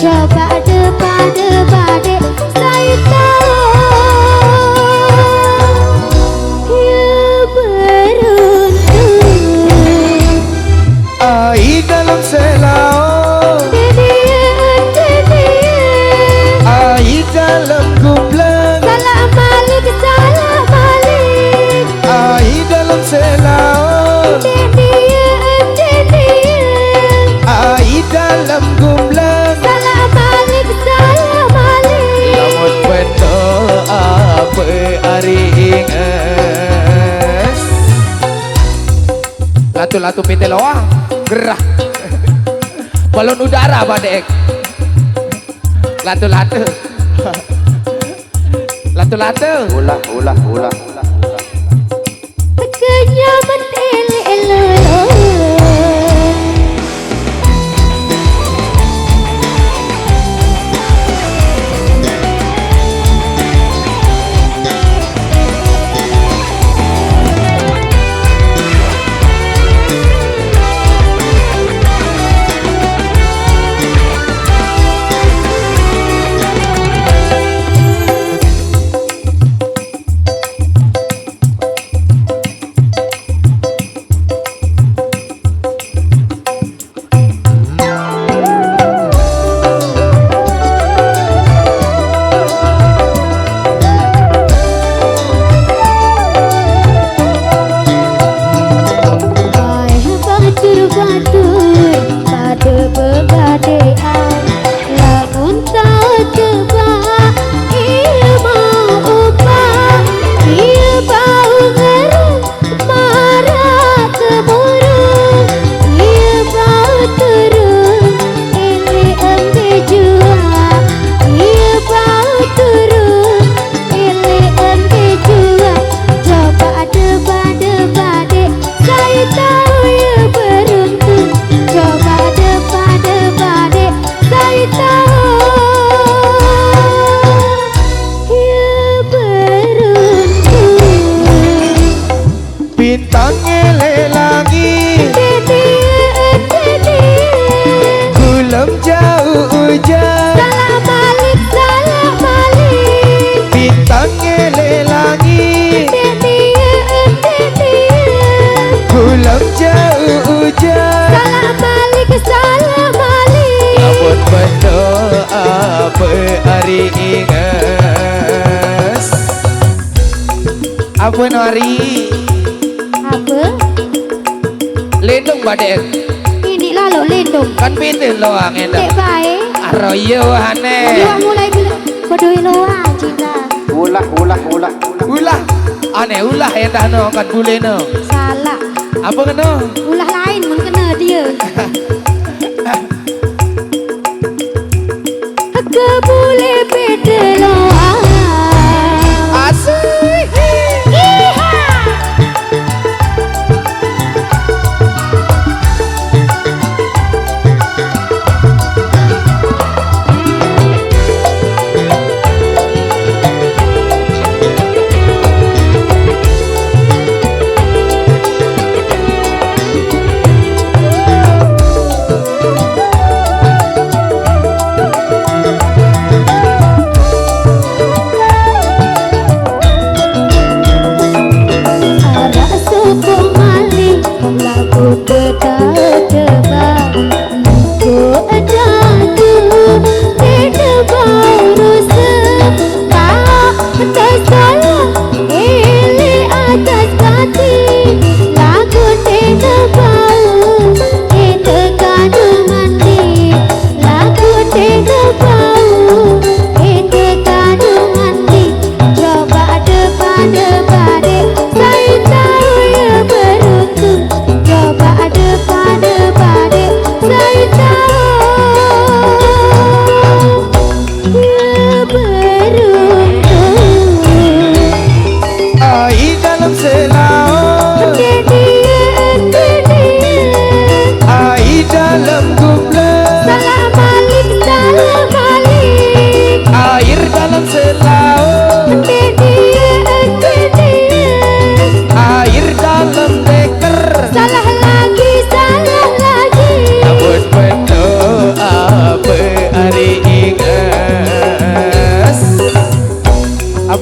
Coba depan-depan dek saya tahu dia beruntung. Ai dalam selau, ai dalam gumlang, salam balik, salam balik. ai dalam selau, ai dalam gumlang. Salam balik, salam balik. Lamun benda apa hari inges. Latu-latu pite loa gerah. Balon udara badek. Latu-latu. Latu-latu. Ulah. Kenyaman ele-ele. Bintang ele langit, gulam jauh hujan. Salam balik, salam balik. Bintang ele langit, gulam jauh hujan. Salam balik, salam balik. Lamun benda apa hari inges. Apa no hari? Apa? Lindung badek. Ini lalu lindung. Kan pintu loang Dek enak. baik. Arroyo Dia hane. mulai bilang kodoi loang cinta. Ulah. Aneh ulah ya dah no kan boleh no. Salah. Apa kena? Ulah lain mun kena dia. Ke boleh beda loang. Asik. Iha.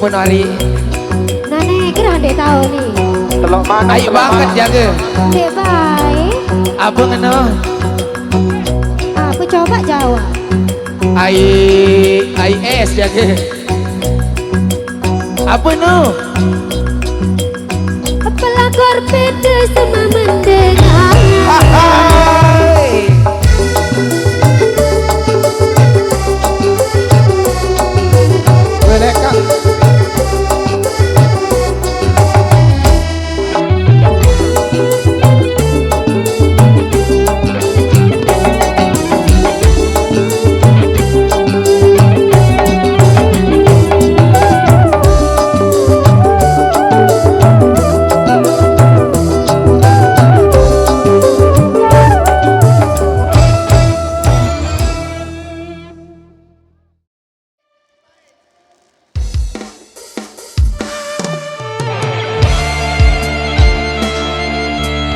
Apa nari? Nenek kira dek tahu nih. Telok mana? Ayo banget jaga. Dek baik. Apa ngena? Aku coba jawab. Ai es jaga. Apa no? Pelakor beda semua mendengar. Hai. Mereka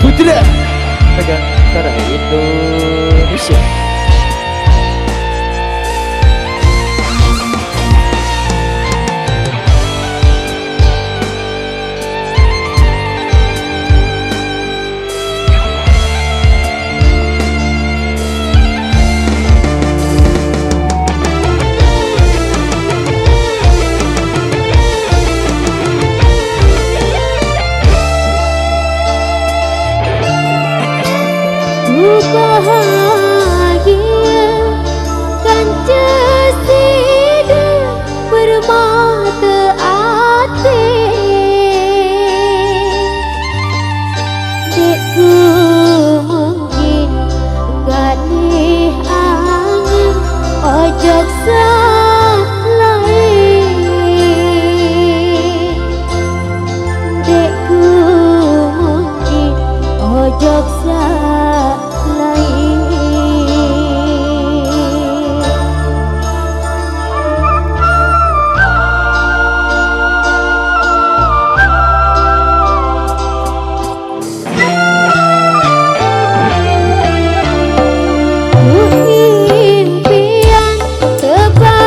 Putra negara Indonesia. Ku bahagia kan cesida bermata hati. Dekku mungkin gak nih angin ojok lain. Dekku mungkin ojok lain. Impian terbang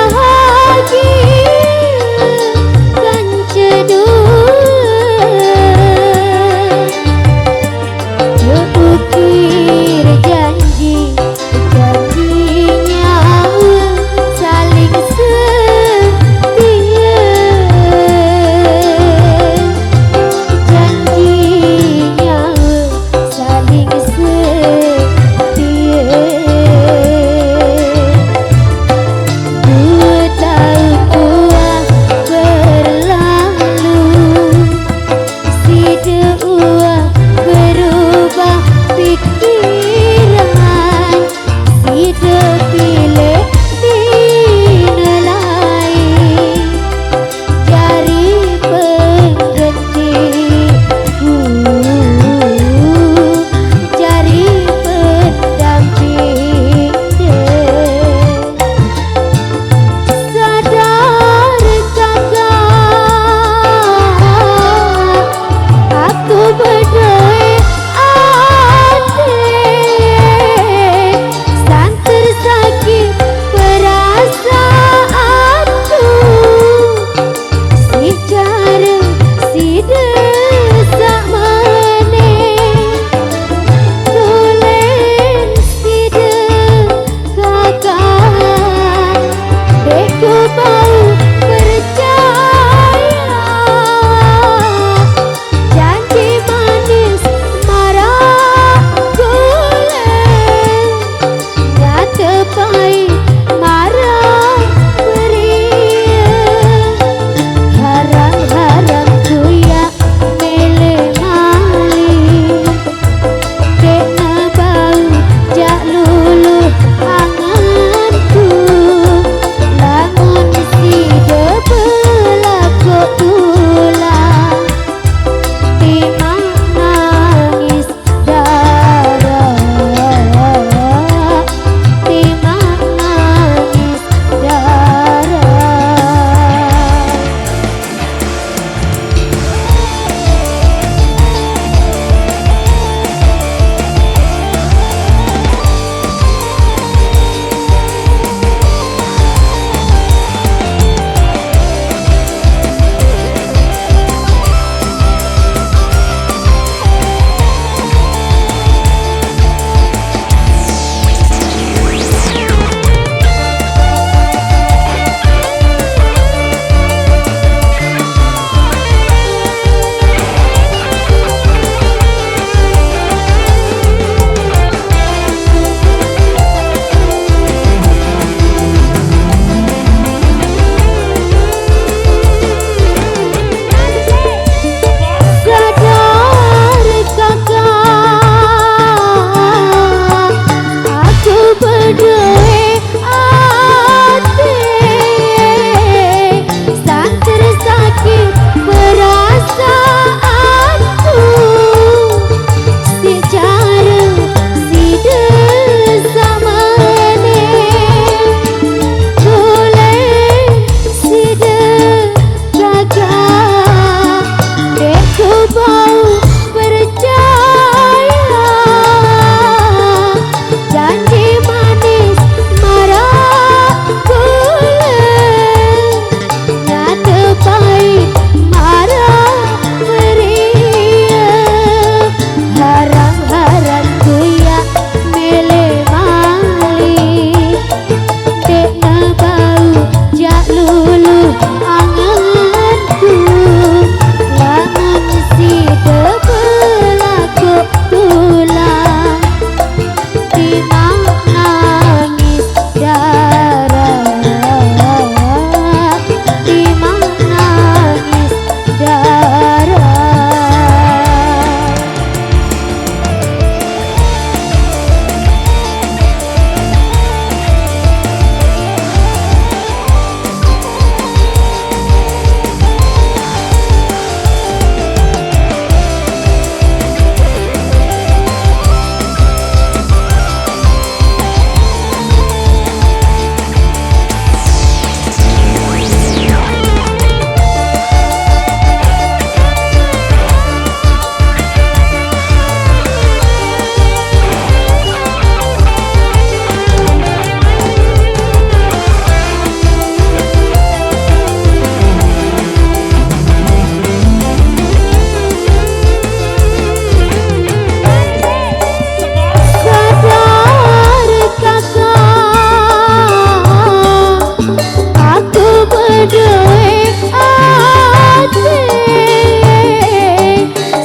duwe ati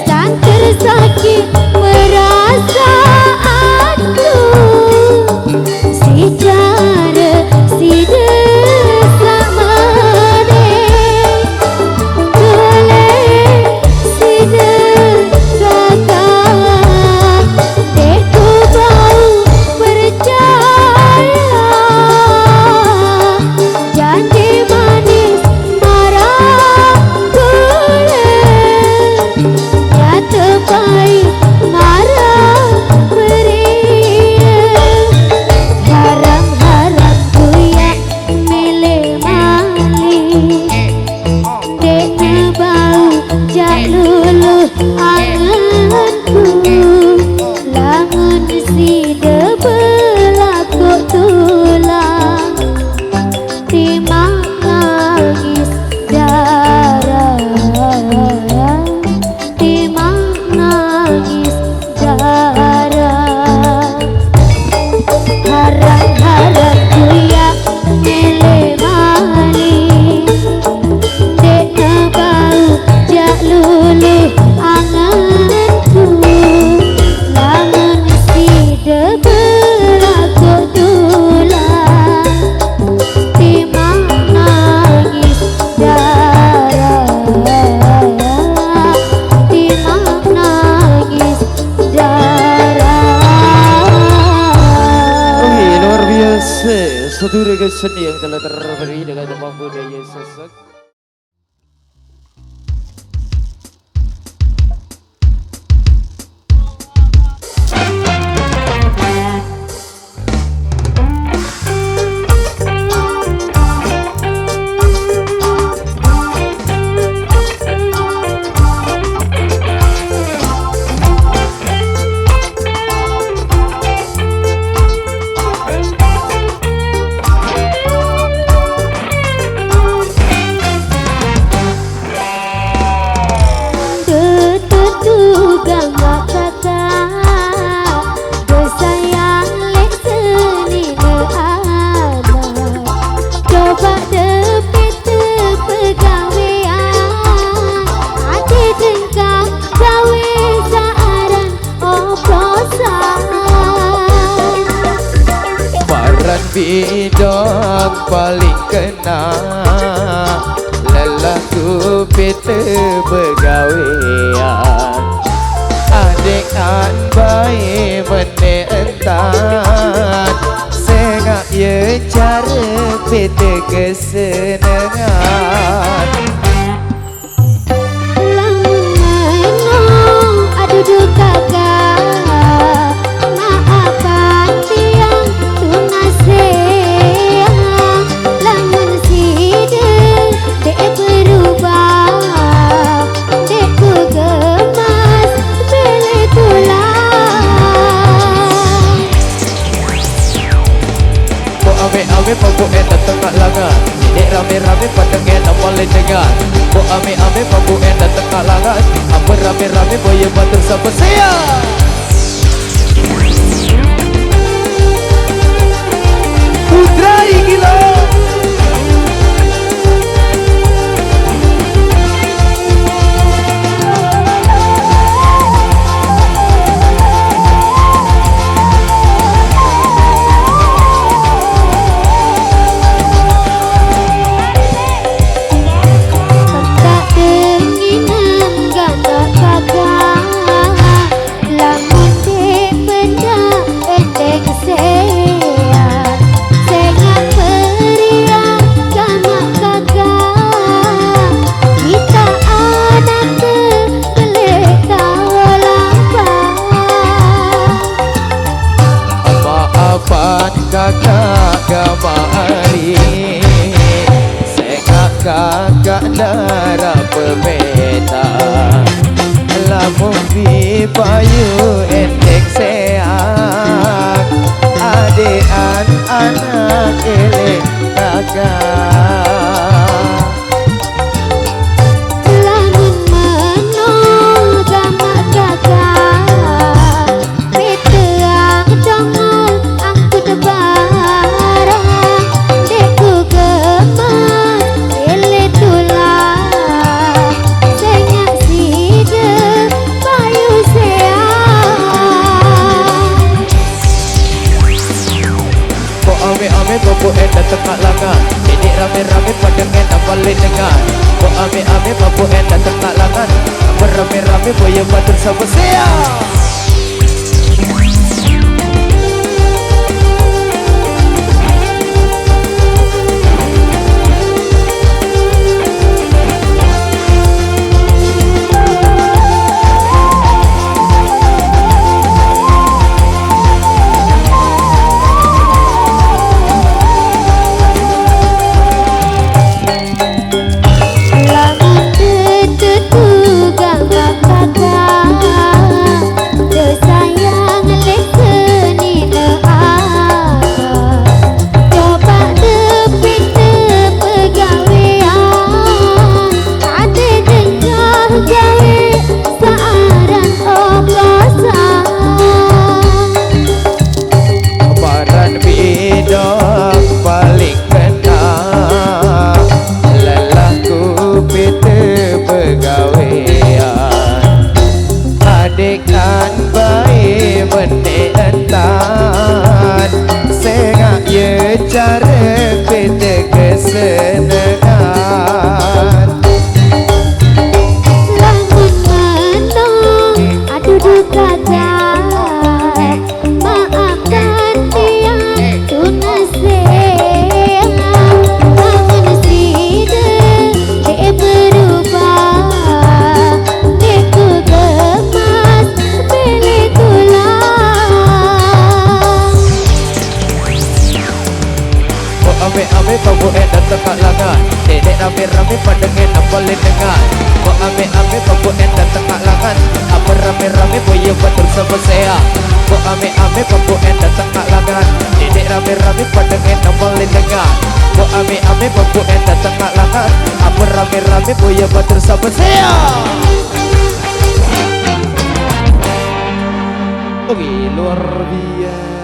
sang tersakit merasa aku si cara si desak mane boleh si dekatkan deku bau percaya janji manis marah boleh nyata baik marah beria harap-harap ku yang milih malih dek bau jak luluh anganku lamun si debelakuk tulang timang nangis darah timang nangis darah harap-harap ku yang milih malih dek bau jak luluh anganku lamun si debelakuk tulang timang nangis darah timang nangis darah. Oke, luar biasa. Satu rega seni yang telah terberi dengan tempat budaya sosok. Bidang paling kena lelaku peta begawean adik-an baik menentan sengak ye cara peta kesenangan Lamun menong adu duka maafkan tiang tunasea lamun sideng dek berubah dek ku gemas beli tulang Bo ame-ame pampu enak tengah langan dek rame-rame padang enak boleh dengar Bo ame-ame pampu enak tengah langan apa rame-rame boya batur sama saya Putra gila tak denginan ganda kakak lamun dek benda endek sehat sengat periak kamak kakak kita anak kelek tawalampak Maafan kakak gamari Sengak kakak darah pemeta Lamun bi payu endek seak Adean anak elek kakak lamun menong kamak kakak peteang congol angkut barang deku gemas langan Ini rame-rame pada ngena balik dengan Kok ame-ame babu enda tengah langan Berame-rame boya batur sama saya Ame-ame babu enda tengah langan Dedek rame-rame pada ngena balik dengan Kok ame-ame babu enda tengah langan Apa rame-rame boya batur sama saya Kok ame-ame babu enda tengah langan Dedek rame-rame pada ngena balik dengan Kok ame-ame babu enda tengah langan Apa rame-rame boya batur sama saya Oke, luar biasa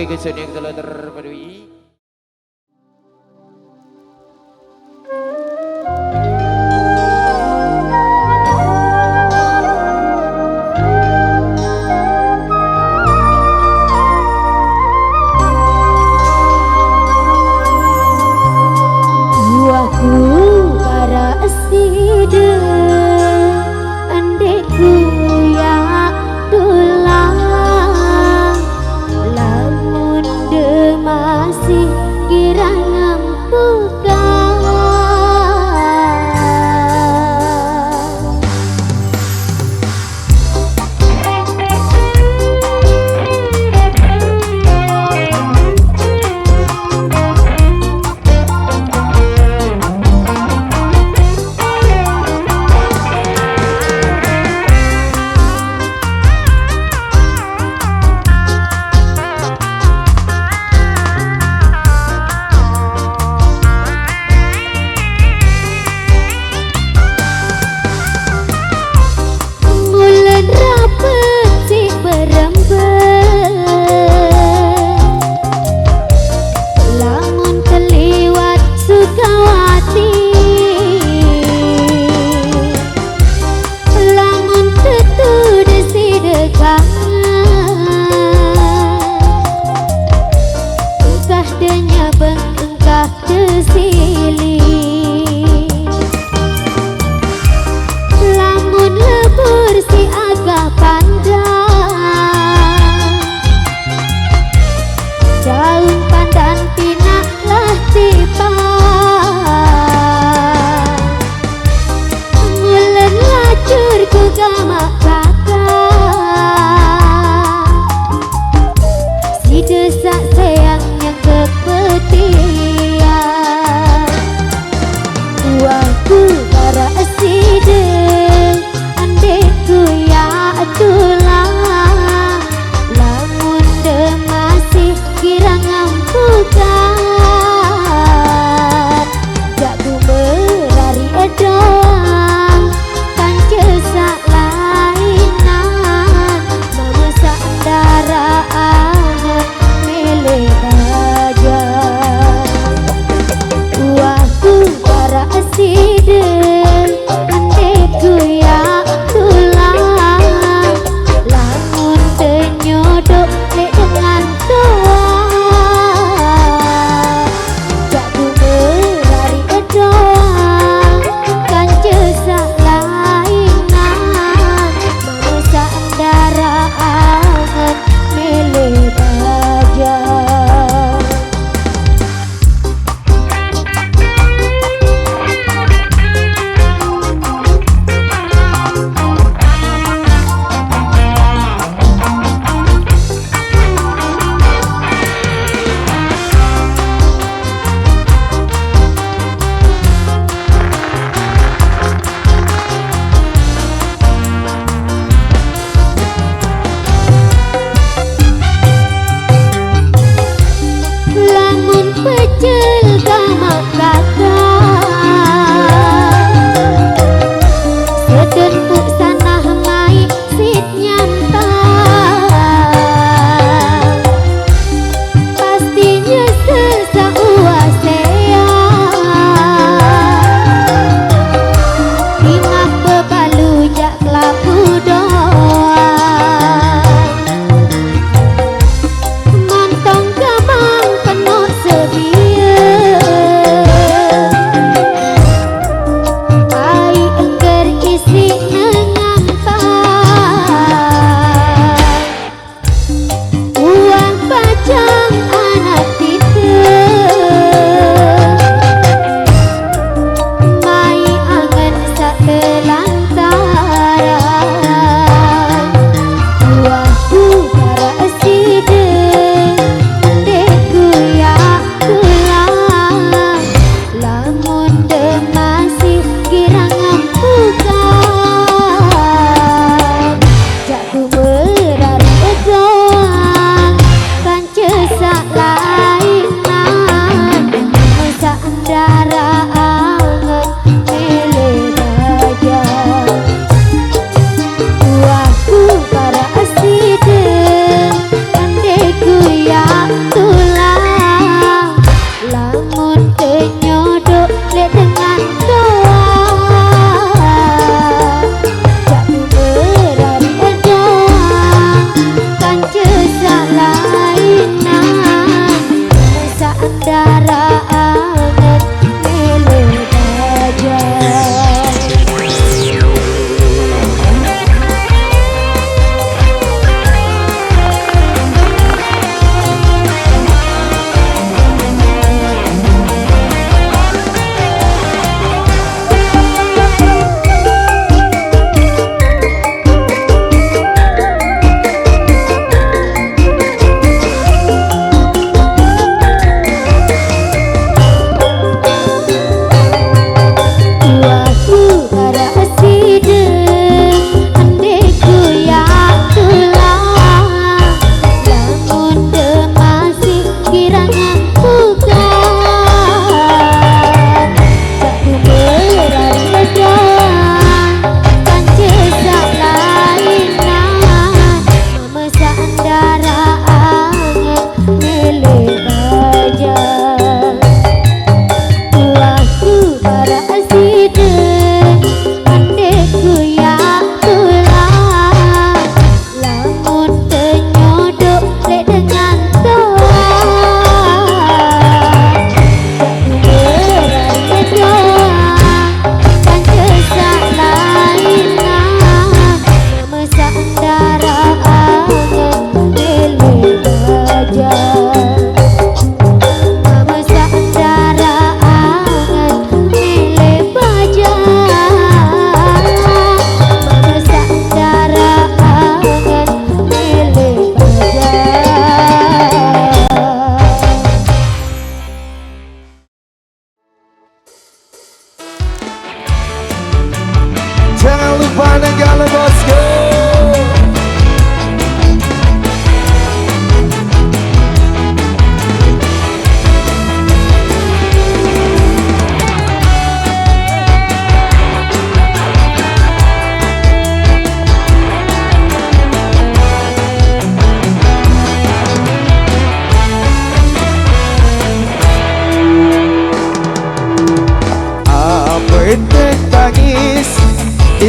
kesun yang telah terpenuhi. Mele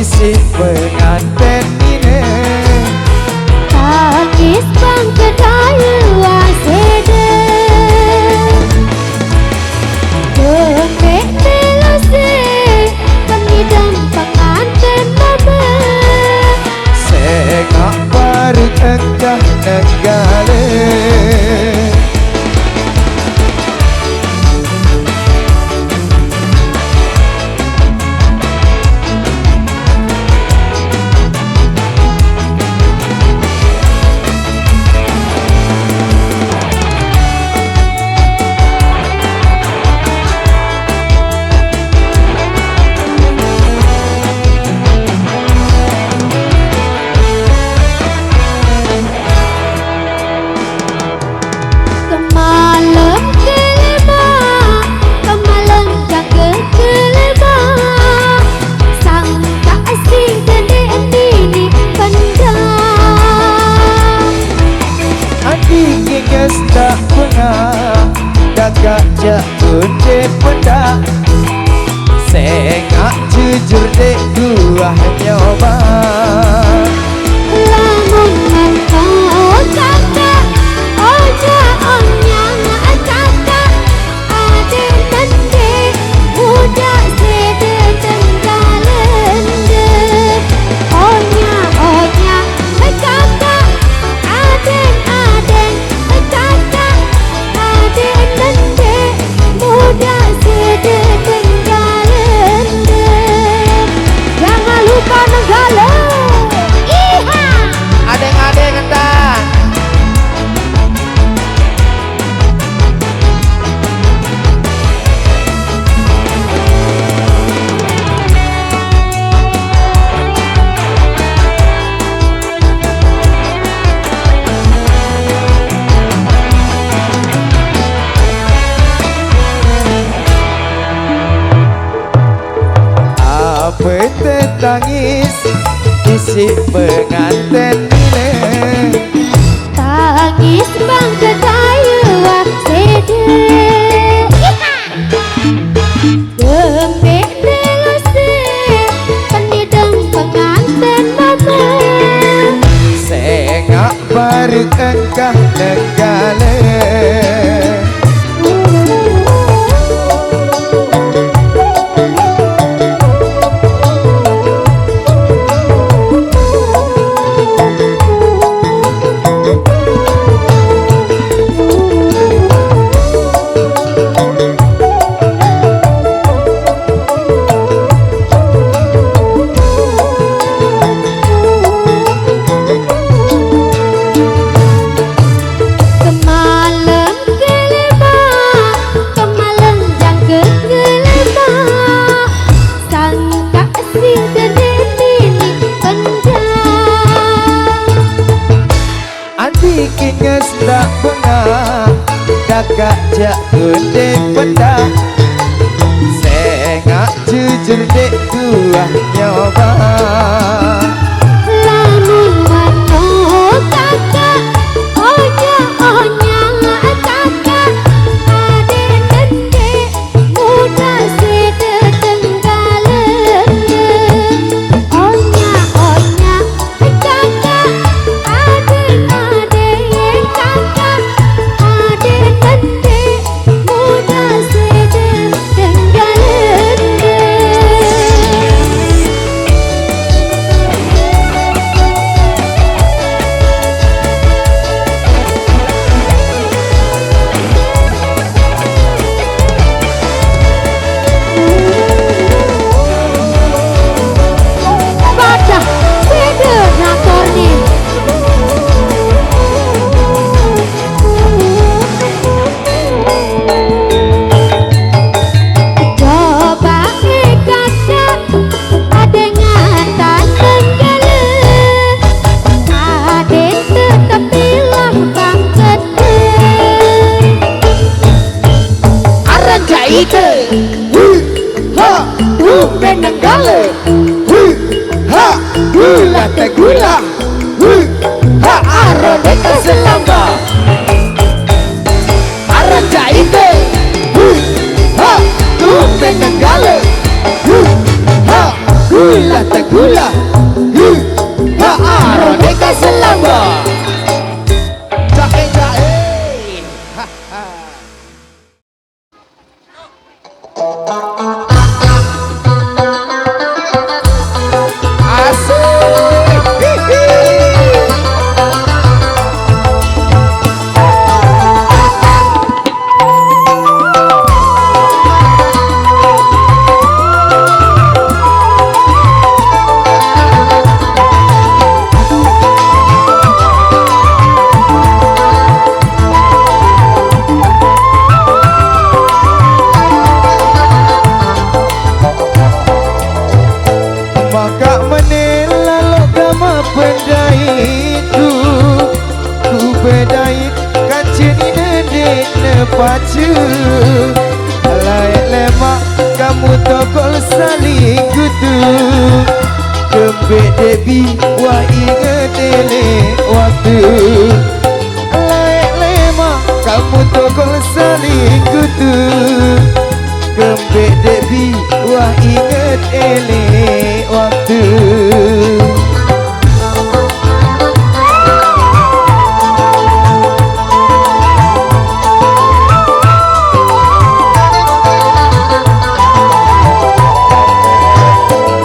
isi pengantin ini Tangis bang kedaya sede Dempet telose Penidam pengantin mama Sengak baru enggah nenggale Kemalam kelima Kemalam jaga kelima Sang tak asing sedih ini pendam Adi genges tak pengah Kakak jak kunci pendak Sengak jujur dek gua nyoba Lamun engkau kakak Oja onyang kakak Ade mende Budak sede tenggalende Onya kakak Aden kakak Ade mende Budak sede tenggalende Jangan lupa nenggala Iha Adeng-adeng entah Apa tetangis isi pengantin ini Tangis bang kedaya sede Dempet telose Penidam pengantin mama Sengak baru engkah nenggale Kemalam kelima Kemalam jaga kelima Sang tak asing sedih ini pendam Adi kinges tak pengah Kakak jak gede pendak Sengak jujur dek gua nyoba Lamun mano kakak Oja onyang kakak Ade nende Muda sede tenggalende Onya kakak Ade kakak Ade nende Muda sede tenggalende Baca federator nih Coba kata ada ngatan tenggale Ade tetap bilang bang gede Aran jaite ha benenggale ha gula te gula ha aran deka selamba Aran jaite ha benenggale ha gula te gula pacu layak lemak kamu tokol saling kudu kembek debi wah inget waktu layak lemak kamu tokol saling kudu kembek debi wah inget waktu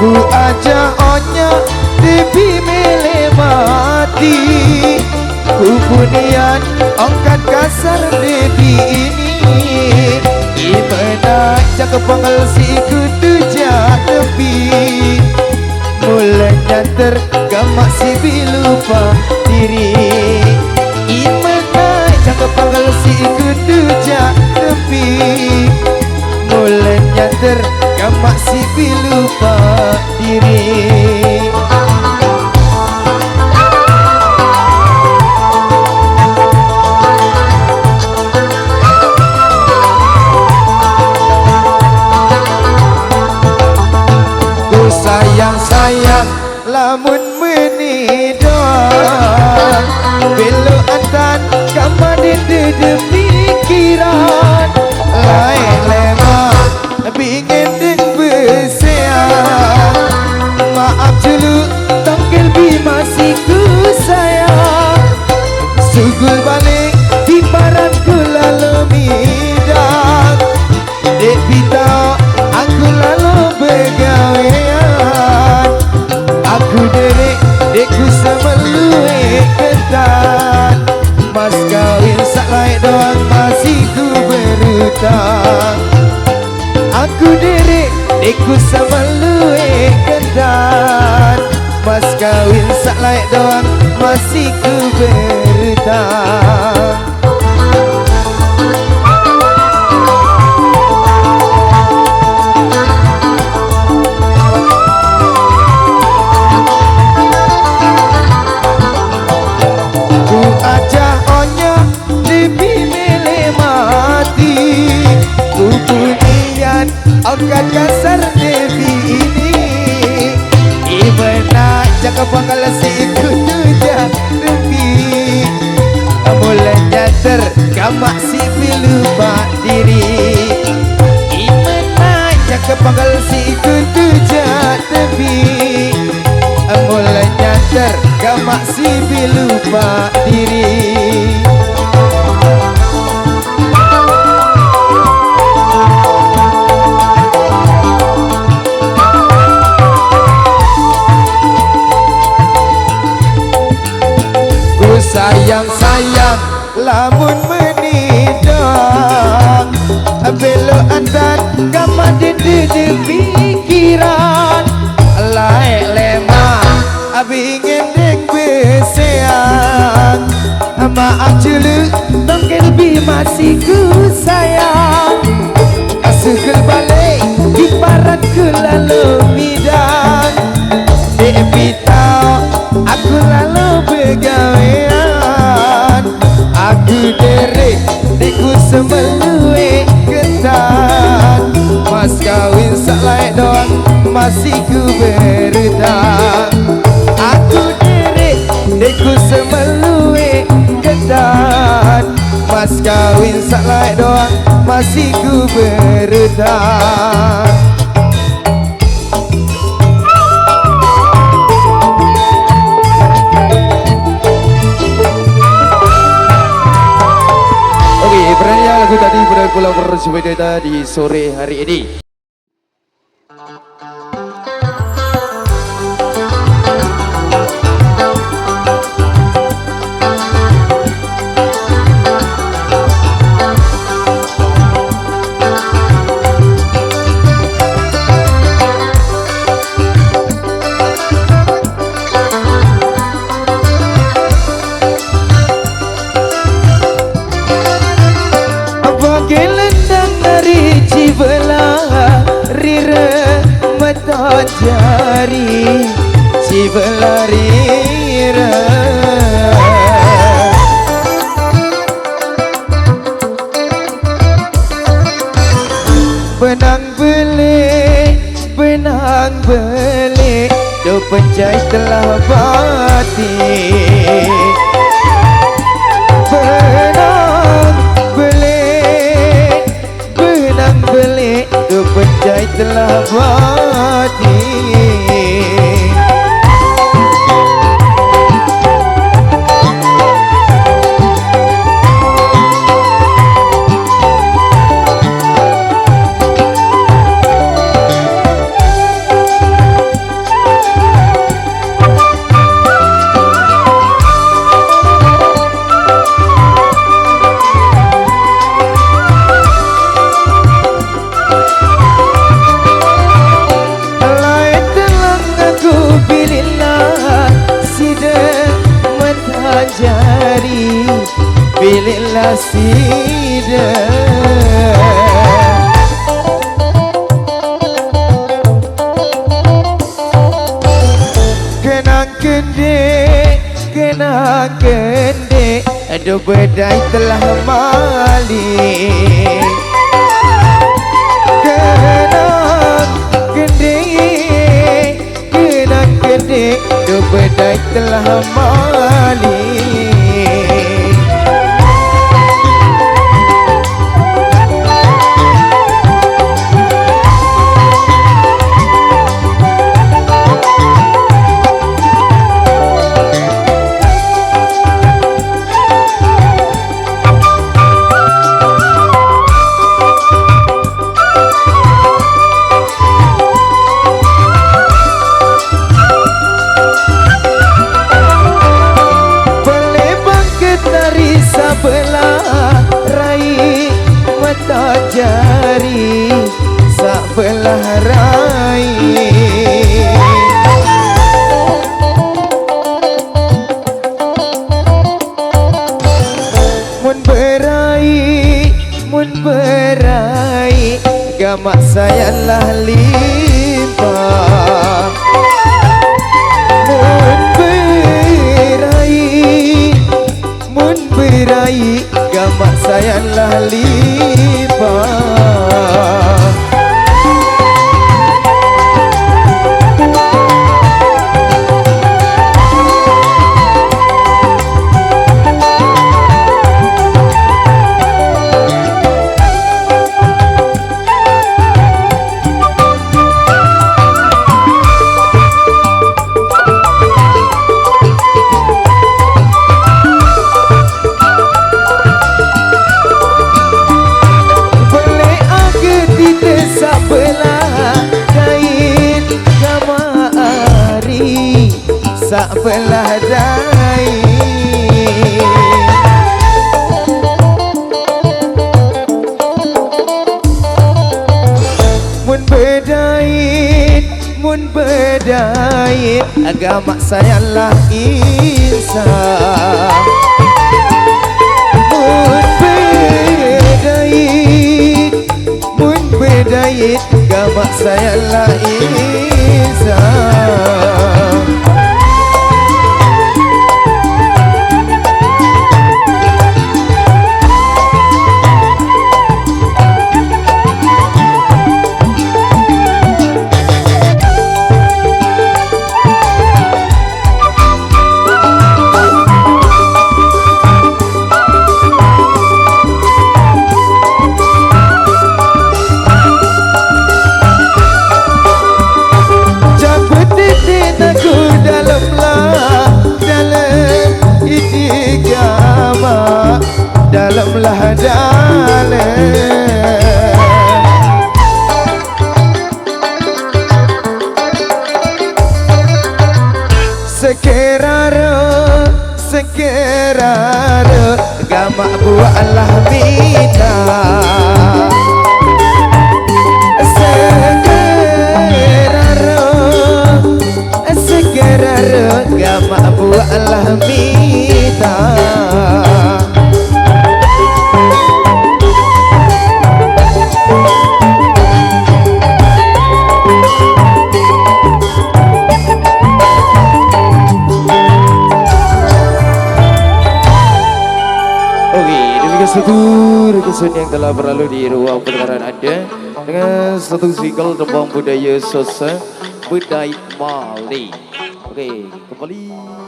ku aja onya debi mele mati ku bunian ongkat kasar debi ini imena cakap panggal si kudu tepi mulai nyanter gamak si bilupa diri imena cakap panggal si kudu tepi mulai nyanter gamak si bilupa diri ku sayang-sayang lamun menidang belok antan kamadin de pikiran lain lemah bingin ding bersiang maaf dulu tongkel bi masih ku sayang sugul balik di barat ku lalu midang dek bita aku lalu begawean aku derek dekku semelue ketan mas kawin saklai doang masih ku berutang aku derek dekku semelue ketan mas kawin saklai doang masih ku berutang ongkat kasar devi ini imena cakap pangkal si kudu tepi mulai nyanter gamak si bilupa diri imena cakap pangkal si kudu tepi mulai nyanter gamak si bilupa diri sayang-sayang lamun menidang belok antan kamadin de pikiran laek lemah abingin dek beseang maaf dulu tongkel bi masih ku sayang sugel balik di barat ku lalu midang dek bita aku lalu begawean aku derek dekku semelue ketan mas kawin saklai doang masih ku berutang aku derek dekku semelue ketan mas kawin saklai doang masih ku berutang lagu tadi pada pulang bersepeda di sore hari ini. Jari si belarira benang belik do pencai telah bati benang belik do pencai telah bati. Pilihlah sida kenang kendek aduh bedai telah malik kenang kendek aduh bedai telah malik. Jari sebelah rai mun berai gamak saya lah limpah mun berai gamak saya lah limpah. Belah dai mun bedait agama saya lah insaf mun bedait agama saya lah insaf. buatlah minta segera gama buatlah minta Seluruh kesun yang telah berlalu di ruang pendengaran anda dengan satu single tembang budaya Sosa Budaya Mali. Okey, kembali.